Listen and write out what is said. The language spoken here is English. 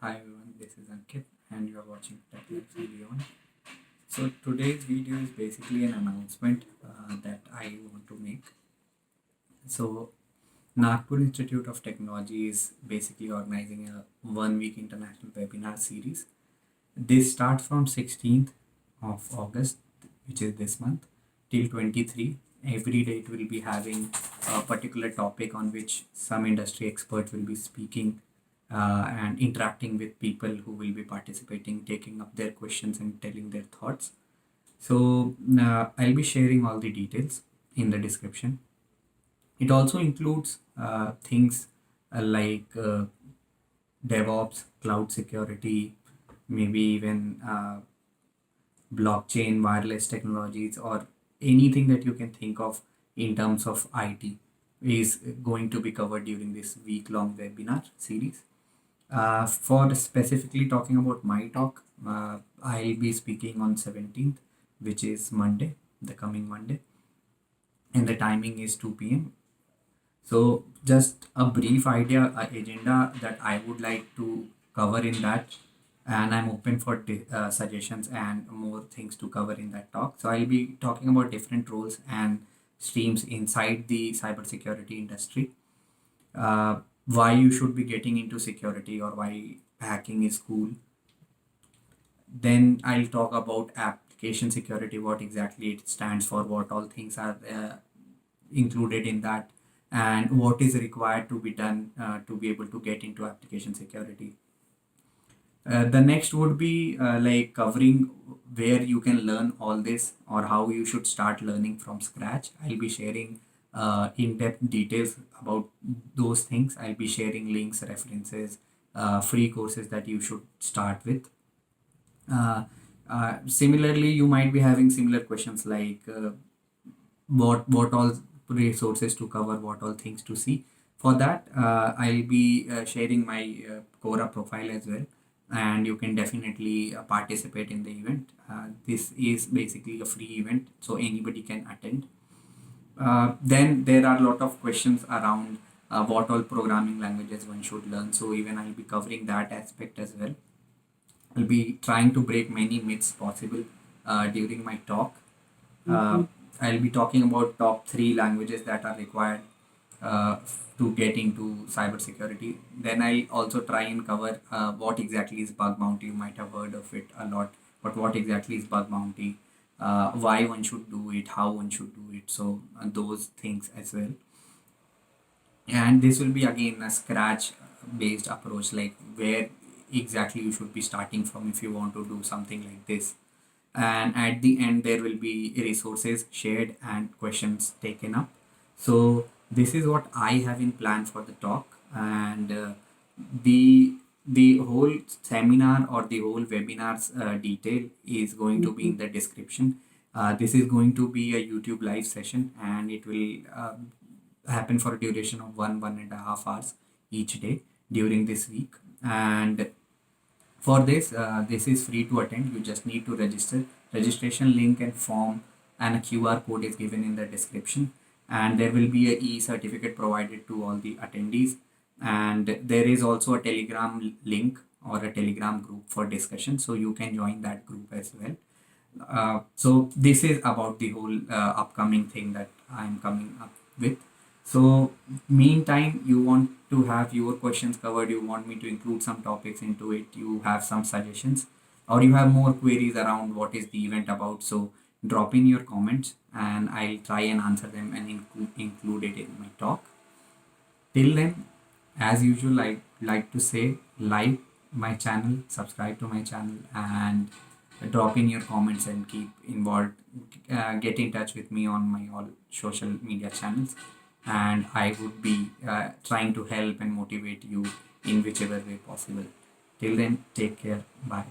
Hi everyone, this is Ankit and you are watching Tech Lives and Beyond. So today's video is basically an announcement that I want to make. So Nagpur Institute of Technology is basically organizing a 1 week international webinar series. This starts from 16th of August, which is this month, till 23. Every day it will be having a particular topic on which some industry expert will be speaking and interacting with people who will be participating, taking up their questions and telling their thoughts. So I'll be sharing all the details in the description. It also includes things like DevOps, cloud security, maybe even blockchain, wireless technologies, or anything that you can think of in terms of IT is going to be covered during this week-long webinar series. For specifically talking about my talk, I'll be speaking on 17th, which is Monday, the coming Monday, and the timing is 2 p.m. So just a brief agenda that I would like to cover in that, and I'm open for suggestions and more things to cover in that talk. So I'll be talking about different roles and streams inside the cybersecurity industry, why you should be getting into security or why hacking is cool. Then I'll talk about application security, what exactly it stands for, what all things are included in that, and what is required to be done to be able to get into application security. The next would be like covering where you can learn all this or how you should start learning from scratch. I'll be sharing in-depth details about those things. I'll be sharing links, references, free courses that you should start with. Similarly, you might be having similar questions like what all resources to cover, what all things to see. For that, I'll be sharing my Quora profile as well, and you can definitely participate in the event. This is basically a free event, so anybody can attend. Then there are a lot of questions around what all programming languages one should learn. So even I'll be covering that aspect as well. I'll be trying to break many myths possible during my talk. Uh, I'll be talking about top three languages that are required to get into cybersecurity. Then I'll also try and cover what exactly is bug bounty. You might have heard of it a lot, but what exactly is bug bounty? Why one should do it? How one should do it? So those things as well. And this will be again a scratch based approach, like where exactly you should be starting from if you want to do something like this. And at the end there will be resources shared and questions taken up. So this is what I have in plan for the talk, and the whole seminar or the whole webinar's detail is going to be in the description. This is going to be a YouTube live session, and it will happen for a duration of 1.5 hours each day during this week. And for this, this is free to attend. You just need to register. Registration link and form and a QR code is given in the description. And there will be a e-certificate provided to all the attendees. And there is also a Telegram link or a Telegram group for discussion. So you can join that group as well. So this is about the whole upcoming thing that I'm coming up with. So meantime, you want to have your questions covered, you want me to include some topics into it, you have some suggestions, or you have more queries around what is the event about. So drop in your comments and I'll try and answer them and include it in my talk. Till then, as usual, I like to say like my channel, subscribe to my channel, and drop in your comments and keep involved. Get in touch with me on my all social media channels, and I would be trying to help and motivate you in whichever way possible. Till then, take care. Bye.